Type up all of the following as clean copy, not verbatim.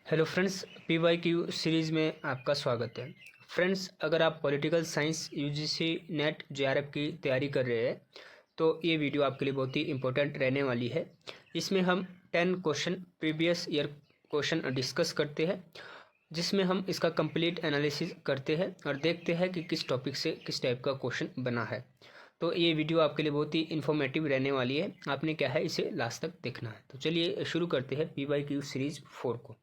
Hello friends, PYQ series में आपका स्वागत है। फ्रेंड्स, अगर आप political science UGC net JRF की तैयारी कर रहे हैं तो ये वीडियो आपके लिए बहुत ही इम्पोर्टेंट रहने वाली है। इसमें हम 10 question previous year question discuss करते हैं, जिसमें हम इसका कंप्लीट एनालिसिस करते हैं और देखते हैं कि किस टॉपिक से किस टाइप का क्वेश्चन बना है। तो ये वीडियो आपके लिए बहुत ही इन्फॉर्मेटिव रहने वाली है। आपने क्या है, इसे लास्ट तक देखना है। तो चलिए शुरू करते हैं PYQ सीरीज़ 4 को।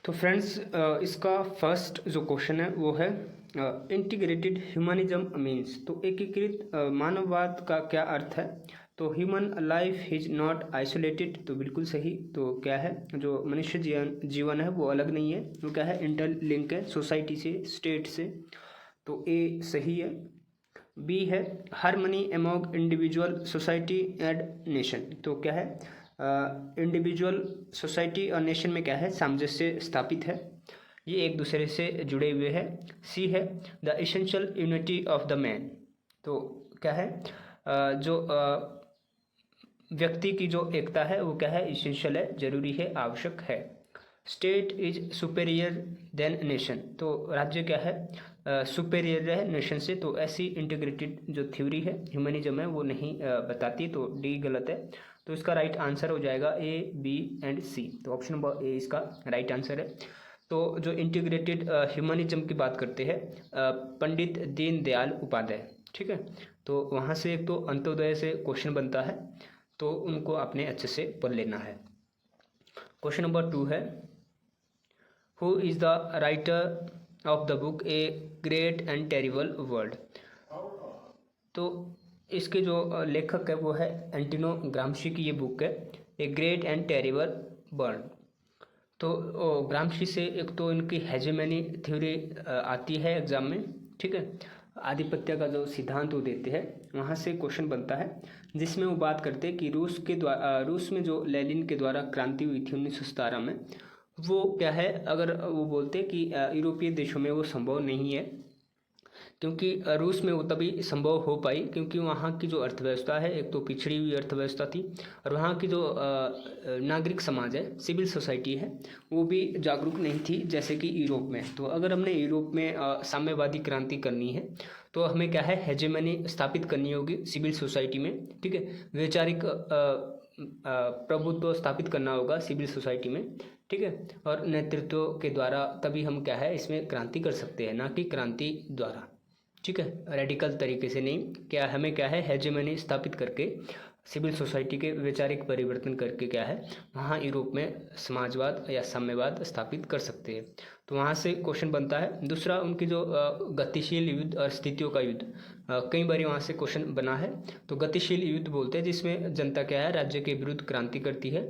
तो फ्रेंड्स, इसका फर्स्ट जो क्वेश्चन है वो है इंटीग्रेटेड ह्यूमनिज्म मीन्स। तो एकीकृत मानववाद का क्या अर्थ है। तो human life is not isolated, तो बिल्कुल सही। तो क्या है, जो मनुष्य जीवन है वो अलग नहीं है, वो क्या है, इंटरलिंक है सोसाइटी से, स्टेट से। तो ए सही है। बी है harmony among individual, society and nation. तो क्या है, इंडिविजुअल, सोसाइटी और नेशन में क्या है, सामंजस्य स्थापित है, ये एक दूसरे से जुड़े हुए हैं। सी है the essential unity of the man. तो क्या है, जो व्यक्ति की जो एकता है वो क्या है, इसेंशियल है, जरूरी है, आवश्यक है। State is superior than nation. तो राज्य क्या है, सुपेरियर है नेशन से। तो ऐसी इंटीग्रेटेड जो थ्योरी है ह्यूमनिज्म है वो नहीं बताती। तो डी गलत है। तो इसका राइट आंसर हो जाएगा ए, बी एंड सी। तो ऑप्शन नंबर ए इसका राइट आंसर है। तो जो इंटीग्रेटेड ह्यूमनिज्म की बात करते हैं पंडित दीनदयाल उपाध्याय, ठीक है। तो वहाँ से एक तो अंत्योदय से क्वेश्चन बनता है, तो उनको आपने अच्छे से पढ़ लेना है। क्वेश्चन नंबर 2 है who is the writer of the book a great and terrible world. तो इसके जो लेखक है वो है एंटोनियो ग्राम्शी की ये बुक है, a great and terrible world. तो ग्राम्शी से एक तो इनकी हेजेमनी थ्योरी आती है एग्जाम में, ठीक है। आधिपत्य का जो सिद्धांत वो देते हैं, वहाँ से क्वेश्चन बनता है, जिसमें वो बात करते हैं कि रूस में जो लेनिन के द्वारा क्रांति हुई थी 1917 में, वो क्या है, अगर वो बोलते हैं कि यूरोपीय देशों में वो संभव नहीं है, क्योंकि रूस में वो तभी संभव हो पाई क्योंकि वहाँ की जो अर्थव्यवस्था है एक तो पिछड़ी हुई अर्थव्यवस्था थी, और वहाँ की जो नागरिक समाज है, सिविल सोसाइटी है, वो भी जागरूक नहीं थी जैसे कि यूरोप में। तो अगर हमने यूरोप में साम्यवादी क्रांति करनी है तो हमें क्या है, हेजेमनी स्थापित करनी होगी सिविल सोसाइटी में, ठीक है। वैचारिक प्रभुत्व स्थापित करना होगा सिविल सोसाइटी में, ठीक है। और नेतृत्व के द्वारा तभी हम क्या है, इसमें क्रांति कर सकते हैं, ना कि क्रांति द्वारा, ठीक है, रेडिकल तरीके से नहीं। क्या हमें क्या है, हेजेमनी स्थापित करके सिविल सोसाइटी के वैचारिक परिवर्तन करके क्या है, वहाँ यूरोप में समाजवाद या साम्यवाद स्थापित कर सकते हैं। तो वहाँ से क्वेश्चन बनता है। दूसरा, उनकी जो गतिशील युद्ध और स्थितियों का युद्ध, कई बार वहाँ से क्वेश्चन बना है। तो गतिशील युद्ध बोलते हैं जिसमें जनता क्या है, राज्य के विरुद्ध क्रांति करती है,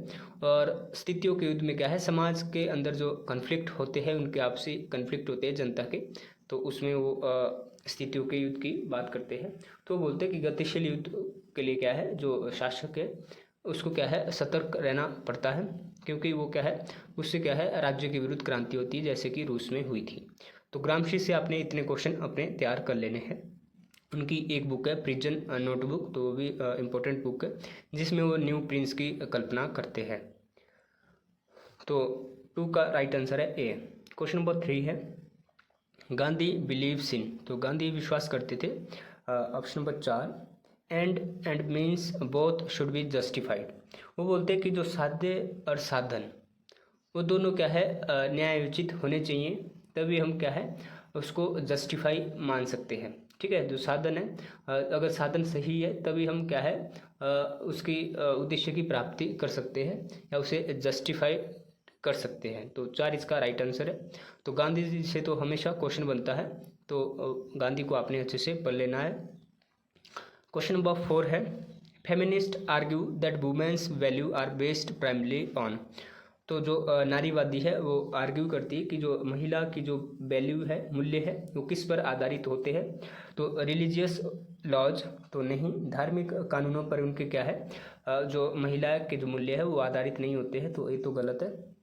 और स्थितियों के युद्ध में क्या है, समाज के अंदर जो कन्फ्लिक्ट होते हैं, उनके आपसी कन्फ्लिक्ट होते हैं जनता के, तो उसमें वो स्थितियों के युद्ध की बात करते हैं। तो बोलते हैं कि गतिशील युद्ध के लिए क्या है, जो शासक है उसको क्या है, सतर्क रहना पड़ता है, क्योंकि वो क्या है, उससे क्या है, राज्य के विरुद्ध क्रांति होती है जैसे कि रूस में हुई थी। तो ग्राम्शी से आपने इतने क्वेश्चन अपने तैयार कर लेने हैं। उनकी एक बुक है प्रिजन नोटबुक, तो वो भी इम्पोर्टेंट बुक है, जिसमें वो न्यू प्रिंस की कल्पना करते हैं। तो 2 का राइट आंसर है ए। क्वेश्चन नंबर 3 है गांधी बिलीव्स इन। तो गांधी विश्वास करते थे, option number 4, and means both should be justified. वो बोलते हैं कि जो साध्य और साधन वो दोनों क्या है, न्यायोचित होने चाहिए, तभी हम क्या है, उसको जस्टिफाई मान सकते हैं, ठीक है। जो साधन है, अगर साधन सही है तभी हम क्या है, उसकी उद्देश्य की प्राप्ति कर सकते हैं या उसे जस्टिफाई कर सकते हैं। तो 4 इसका राइट आंसर है। तो गांधी जी से तो हमेशा क्वेश्चन बनता है, तो गांधी को आपने अच्छे से पढ़ लेना है। क्वेश्चन नंबर 4 है feminist argue that women's value are based primarily on. तो जो नारीवादी है वो आर्ग्यू करती है कि जो महिला की जो वैल्यू है, मूल्य है, वो किस पर आधारित होते हैं। तो रिलीजियस लॉज तो नहीं, धार्मिक कानूनों पर उनके क्या है, जो महिला के जो मूल्य है वो आधारित नहीं होते हैं, तो ये तो गलत है।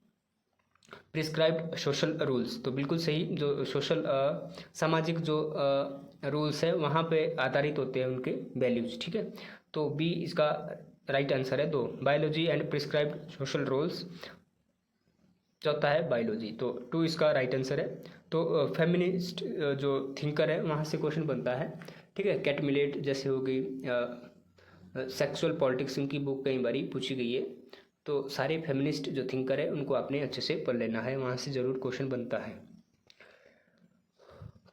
प्रिस्क्राइब्ड सोशल रूल्स, तो बिल्कुल सही। जो सोशल सामाजिक जो रूल्स है वहाँ पे आधारित होते हैं उनके वैल्यूज, ठीक है। तो बी इसका राइट आंसर है 2, biology and prescribed social roles, चौथा है बायोलॉजी, तो 2 इसका राइट आंसर है। तो फेमिनिस्ट जो थिंकर है वहाँ से क्वेश्चन बनता है, ठीक है। कैट मिलेट जैसे हो गई, सेक्सुअल पॉलिटिक्स, उनकी बुक कई बारी पूछी गई है। तो सारे फेमिनिस्ट जो थिंकर है उनको आपने अच्छे से पढ़ लेना है, वहाँ से ज़रूर क्वेश्चन बनता है।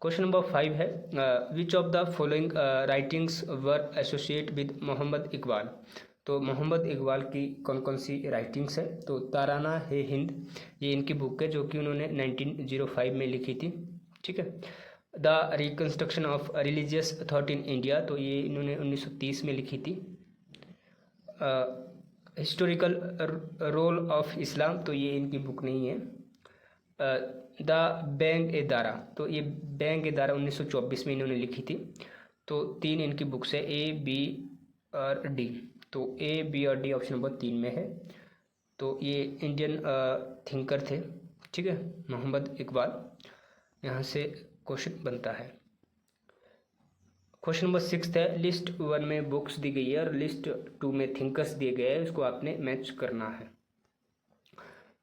क्वेश्चन नंबर 5 है, which of the following writings were associate with Mohammad Iqbal. तो मोहम्मद इकबाल की कौन कौन सी राइटिंग्स है, तो ताराना है हिंद, ये इनकी बुक है जो कि उन्होंने 1905 में लिखी थी, ठीक है। The reconstruction of religious thought in India, तो ये इन्होंने 1930 में लिखी थी। हिस्टोरिकल रोल ऑफ इस्लाम, तो ये इनकी बुक नहीं है। द बैंग ए दारा, तो ये बैंग ए दारा 1924 में इन्होंने लिखी थी। तो 3 इनकी बुक्स है, ए बी और डी, तो ए बी और डी ऑप्शन नंबर 3 में है। तो ये इंडियन थिंकर थे, ठीक है, मोहम्मद इकबाल, यहाँ से क्वेश्चन बनता है। क्वेश्चन नंबर 6 है, लिस्ट 1 में बुक्स दी गई है और लिस्ट 2 में थिंकर्स दिए गए हैं, उसको आपने मैच करना है।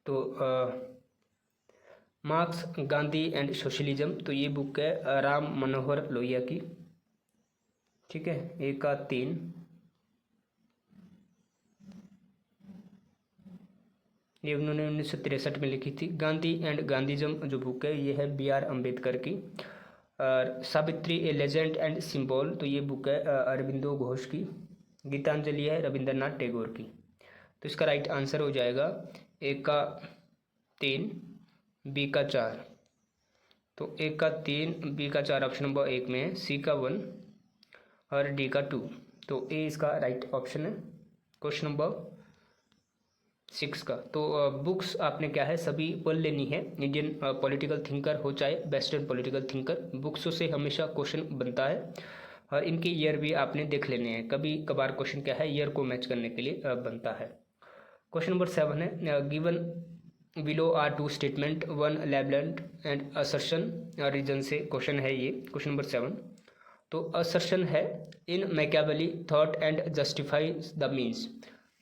तो मार्क्स, गांधी एंड सोशलिज्म, तो ये बुक है राम मनोहर लोहिया की, ठीक है, 1 का 3। ये उन्होंने 1963 में लिखी थी। गांधी एंड गांधीज्म जो बुक है ये है B.R. अम्बेडकर की। और सावित्री ए लेजेंड एंड सिंबल, तो ये बुक है अरविंदो घोष की। गीतांजलि है रविंद्रनाथ टैगोर की। तो इसका राइट आंसर हो जाएगा 1 का 3, B का 4। तो 1 का 3, B का 4 ऑप्शन नंबर 1 में है, C का 1 और D का 2। तो ए इसका राइट ऑप्शन है क्वेश्चन नंबर 6 का। तो बुक्स आपने क्या है सभी पढ़ लेनी है। इंडियन पॉलिटिकल थिंकर हो चाहे वेस्टर्न पॉलिटिकल थिंकर, बुक्सों से हमेशा क्वेश्चन बनता है और इनके ईयर भी आपने देख लेने हैं। कभी कभार क्वेश्चन क्या है ईयर को मैच करने के लिए बनता है। क्वेश्चन नंबर 7 है, given below are 2 statement, 1 labelled and assertion, reason से क्वेश्चन है ये क्वेश्चन नंबर 7। तो असर्शन है, in Machiavelli thought end justifies the means,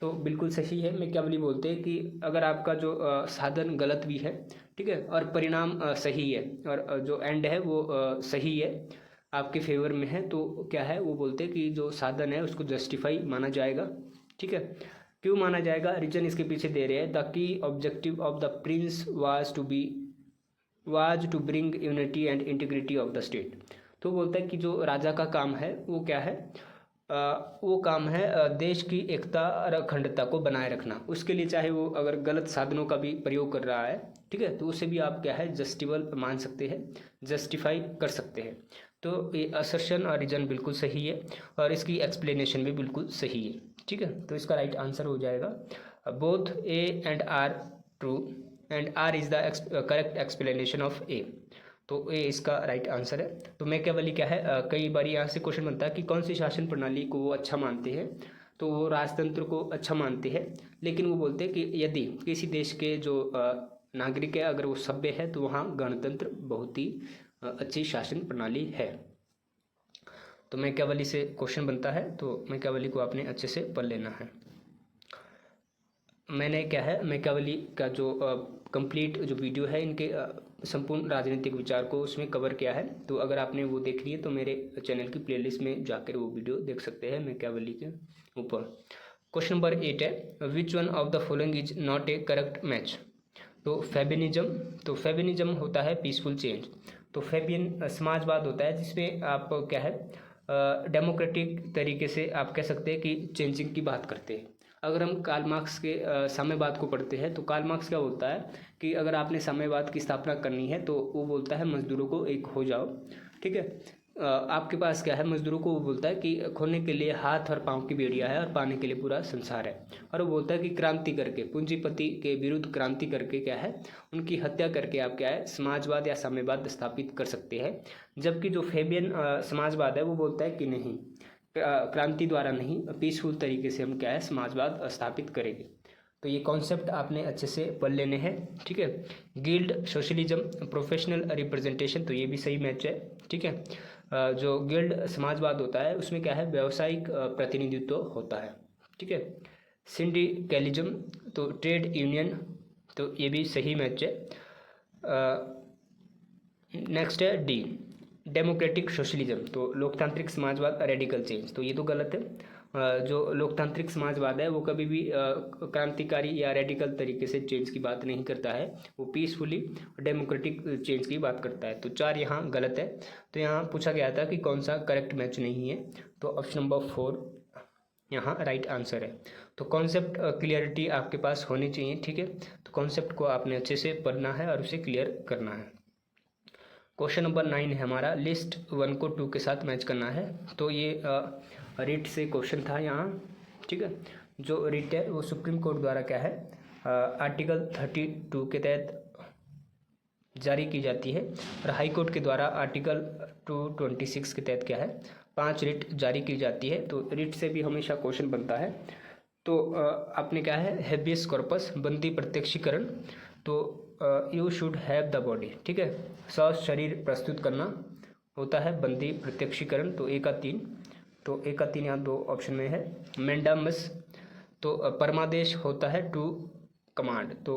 तो बिल्कुल सही है। मैकियावेली बोलते हैं कि अगर आपका जो साधन गलत भी है, ठीक है, और परिणाम सही है और जो एंड है वो सही है, आपके फेवर में है, तो क्या है वो बोलते हैं कि जो साधन है उसको जस्टिफाई माना जाएगा, ठीक है। क्यों माना जाएगा, रीजन इसके पीछे दे रहे हैं, the key objective of the prince was to bring unity and integrity of the state. तो बोलता है कि जो राजा का काम है वो क्या है, वो काम है देश की एकता और अखंडता को बनाए रखना। उसके लिए चाहे वो अगर गलत साधनों का भी प्रयोग कर रहा है, ठीक है, तो उसे भी आप क्या है जस्टिबल मान सकते हैं, जस्टिफाई कर सकते हैं। तो ये असर्शन और रीजन बिल्कुल सही है और इसकी एक्सप्लेनेशन भी बिल्कुल सही है, ठीक है। तो इसका राइट आंसर हो जाएगा both A and R true and R is the correct explanation of A. तो ये इसका राइट आंसर है। तो मैकियावेली क्या है, कई बार यहाँ से क्वेश्चन बनता है कि कौन सी शासन प्रणाली को वो अच्छा मानते हैं, तो वो राजतंत्र को अच्छा मानते हैं, लेकिन वो बोलते हैं कि यदि किसी देश के जो नागरिक है अगर वो सभ्य है तो वहाँ गणतंत्र बहुत ही अच्छी शासन प्रणाली है। तो मैकियावेली से क्वेश्चन बनता है, तो मैकियावेली को आपने अच्छे से पढ़ लेना है। मैंने क्या है मैकियावेली का जो कंप्लीट जो वीडियो है इनके संपूर्ण राजनीतिक विचार को उसमें कवर किया है। तो अगर आपने वो देख ली है तो मेरे चैनल की प्लेलिस्ट में जाकर वो वीडियो देख सकते हैं मैकियावेली के ऊपर। क्वेश्चन नंबर 8 है, which one of the following is not A correct match. तो फेबिनिज्म, तो फेबिनिज्म होता है पीसफुल चेंज। तो फेबियन समाजवाद होता है जिसमें आप क्या है डेमोक्रेटिक तरीके से आप कह सकते हैं कि चेंजिंग की बात करते हैं। अगर हम कार्ल मार्क्स के साम्यवाद को पढ़ते हैं तो कार्ल मार्क्स क्या बोलता है कि अगर आपने साम्यवाद की स्थापना करनी है तो वो बोलता है मजदूरों को एक हो जाओ, ठीक है। आपके पास क्या है मजदूरों को वो बोलता है कि खोने के लिए हाथ और पाँव की बेड़ियाँ है और पाने के लिए पूरा संसार है। और वो बोलता है कि क्रांति करके पूंजीपति के विरुद्ध क्रांति करके क्या है उनकी हत्या करके आप क्या है समाजवाद या साम्यवाद स्थापित कर सकते हैं। जबकि जो फेबियन समाजवाद है वो बोलता है कि नहीं, क्रांति द्वारा नहीं, पीसफुल तरीके से हम क्या है समाजवाद स्थापित करेंगे। तो ये कॉन्सेप्ट आपने अच्छे से पढ़ लेने हैं, ठीक है। गिल्ड, सोशलिज्म, प्रोफेशनल रिप्रेजेंटेशन, तो ये भी सही मैच है, ठीक है। जो गिल्ड समाजवाद होता है उसमें क्या है व्यावसायिक प्रतिनिधित्व होता है, ठीक है। सिंडिकलिज्म तो ट्रेड यूनियन, तो ये भी सही मैच है। नेक्स्ट है डी, डेमोक्रेटिक सोशलिज्म, तो लोकतांत्रिक समाजवाद रेडिकल चेंज, तो ये तो गलत है। जो लोकतांत्रिक समाजवाद है वो कभी भी क्रांतिकारी या रेडिकल तरीके से चेंज की बात नहीं करता है, वो पीसफुली डेमोक्रेटिक चेंज की बात करता है। तो 4 यहाँ गलत है। तो यहाँ पूछा गया था कि कौन सा करेक्ट मैच नहीं है, तो ऑप्शन नंबर 4 यहाँ राइट आंसर है। तो कॉन्सेप्ट क्लियरिटी आपके पास होनी चाहिए, ठीक है। तो कॉन्सेप्ट को आपने अच्छे से पढ़ना है और उसे क्लियर करना है। क्वेश्चन नंबर 9 है हमारा, लिस्ट 1 को 2 के साथ मैच करना है। तो ये रिट से क्वेश्चन था यहाँ, ठीक है। जो रिट है वो सुप्रीम कोर्ट द्वारा क्या है, आर्टिकल 32 के तहत जारी की जाती है, और हाई कोर्ट के द्वारा आर्टिकल 226 के तहत क्या है, 5 रिट जारी की जाती है। तो रिट से भी हमेशा क्वेश्चन बनता है। तो आपने क्या है, हेबियस कॉर्पस, बंदी प्रत्यक्षीकरण, तो you should have the body, ठीक है। शरीर प्रस्तुत करना होता है बंदी प्रत्यक्षीकरण, तो A का 3, तो A का 3 यहाँ 2 ऑप्शन में है। मैंडामस, तो परमादेश होता है टू कमांड, तो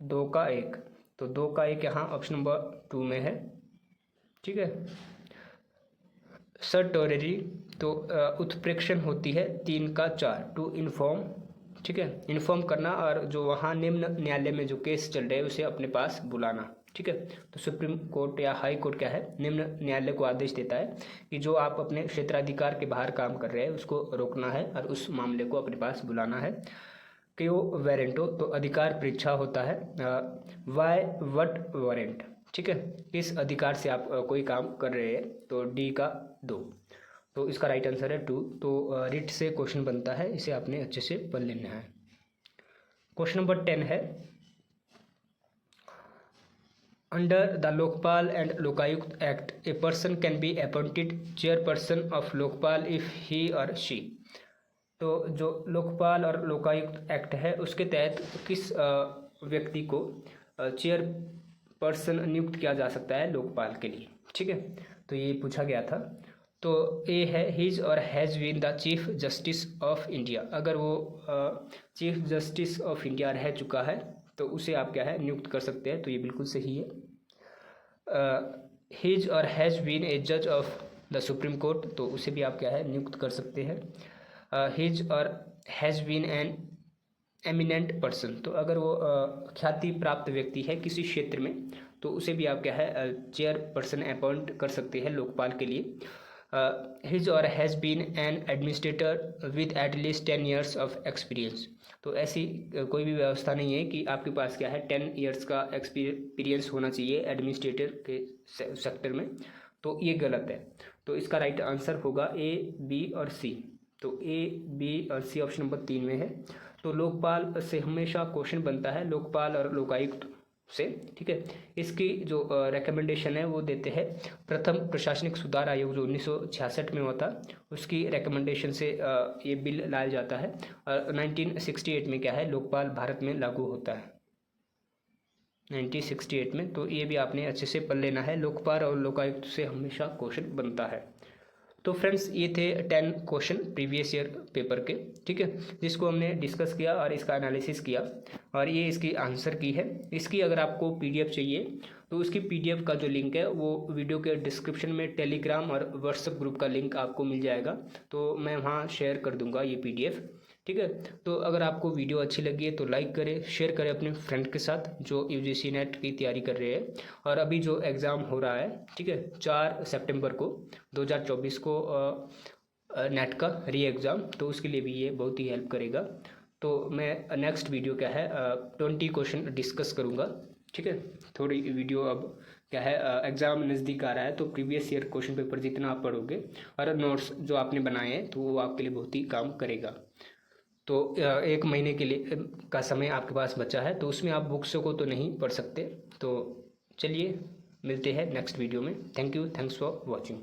2 का 1, तो 2 का 1 यहाँ ऑप्शन नंबर 2 में है, ठीक है। सर्टोररी, तो उत्प्रेक्षण होती है 3 का 4, टू इन्फॉर्म, ठीक है, इन्फॉर्म करना, और जो वहाँ निम्न न्यायालय में जो केस चल रहे हैं उसे अपने पास बुलाना, ठीक है। तो सुप्रीम कोर्ट या हाई कोर्ट क्या है, निम्न न्यायालय को आदेश देता है कि जो आप अपने क्षेत्राधिकार के बाहर काम कर रहे हैं उसको रोकना है और उस मामले को अपने पास बुलाना है। क्यो वारंटो, तो अधिकार परीक्षा होता है। वाई वट वारंट, ठीक है, किस अधिकार से आप कोई काम कर रहे हैं, तो D का 2, तो इसका राइट आंसर है 2। तो रिट से क्वेश्चन बनता है, इसे आपने अच्छे से पढ़ लेना है। क्वेश्चन नंबर 10 है, under the Lokpal and Lokayukta act a person can be appointed chairperson of Lokpal if he और शी, तो जो लोकपाल और लोकायुक्त एक्ट है उसके तहत किस व्यक्ति को चेयरपर्सन नियुक्त किया जा सकता है लोकपाल के लिए, ठीक है। तो ये पूछा गया था। तो ए है, हिज और has been the chief justice of India, अगर वो चीफ जस्टिस ऑफ इंडिया रह चुका है तो उसे आप क्या है, नियुक्त कर सकते हैं, तो ये बिल्कुल सही है। हिज और हैज़ बीन ए जज ऑफ द सुप्रीम कोर्ट, तो उसे भी आप क्या है, नियुक्त कर सकते हैं। हिज और has been an eminent person, तो अगर वो ख्याति प्राप्त व्यक्ति है किसी क्षेत्र में तो उसे भी आप क्या है, चेयरपर्सन अपॉइंट कर सकते हैं लोकपाल के लिए। हिज और has been an administrator with at least 10 years of experience, तो ऐसी कोई भी व्यवस्था नहीं है कि आपके पास क्या है 10 years का एक्सपीरियंस होना चाहिए एडमिनिस्ट्रेटर के सेक्टर में, तो ये गलत है। तो इसका राइट आंसर होगा A, B और C, तो A, B और C ऑप्शन नंबर 3 में है। तो लोकपाल से हमेशा क्वेश्चन बनता है, लोकपाल और लोकायुक्त से, ठीक है। इसकी जो रिकमेंडेशन है वो देते हैं प्रथम प्रशासनिक सुधार आयोग जो 1966 में हुआ था, उसकी रिकमेंडेशन से ये बिल लाया जाता है, और 1968 में क्या है, लोकपाल भारत में लागू होता है 1968 में। तो ये भी आपने अच्छे से पढ़ लेना है, लोकपाल और लोकायुक्त से हमेशा क्वेश्चन बनता है। तो फ्रेंड्स ये थे 10 क्वेश्चन प्रीवियस ईयर पेपर के, ठीक है, जिसको हमने डिस्कस किया और इसका एनालिसिस किया, और ये इसकी आंसर की है। इसकी अगर आपको PDF चाहिए तो उसकी PDF का जो लिंक है वो वीडियो के डिस्क्रिप्शन में टेलीग्राम और व्हाट्सएप ग्रुप का लिंक आपको मिल जाएगा, तो मैं वहाँ शेयर कर दूँगा ये PDF, ठीक है। तो अगर आपको वीडियो अच्छी लगी है तो लाइक करें, शेयर करें अपने फ्रेंड के साथ जो UGC नेट की तैयारी कर रहे हैं, और अभी जो एग्ज़ाम हो रहा है, ठीक है, 4 सितंबर को 2024 को नेट का री एग्ज़ाम, तो उसके लिए भी ये बहुत ही हेल्प करेगा। तो मैं नेक्स्ट वीडियो क्या है 20 क्वेश्चन डिस्कस करूँगा, ठीक है। थोड़ी वीडियो अब क्या है, एग्ज़ाम नज़दीक आ रहा है तो प्रीवियस ईयर क्वेश्चन पेपर जितना आप पढ़ोगे और नोट्स जो आपने बनाए हैं तो वो आपके लिए बहुत ही काम करेगा। तो 1 महीने के लिए का समय आपके पास बचा है, तो उसमें आप बुक्स को तो नहीं पढ़ सकते। तो चलिए मिलते हैं नेक्स्ट वीडियो में। Thank you, thanks for watching.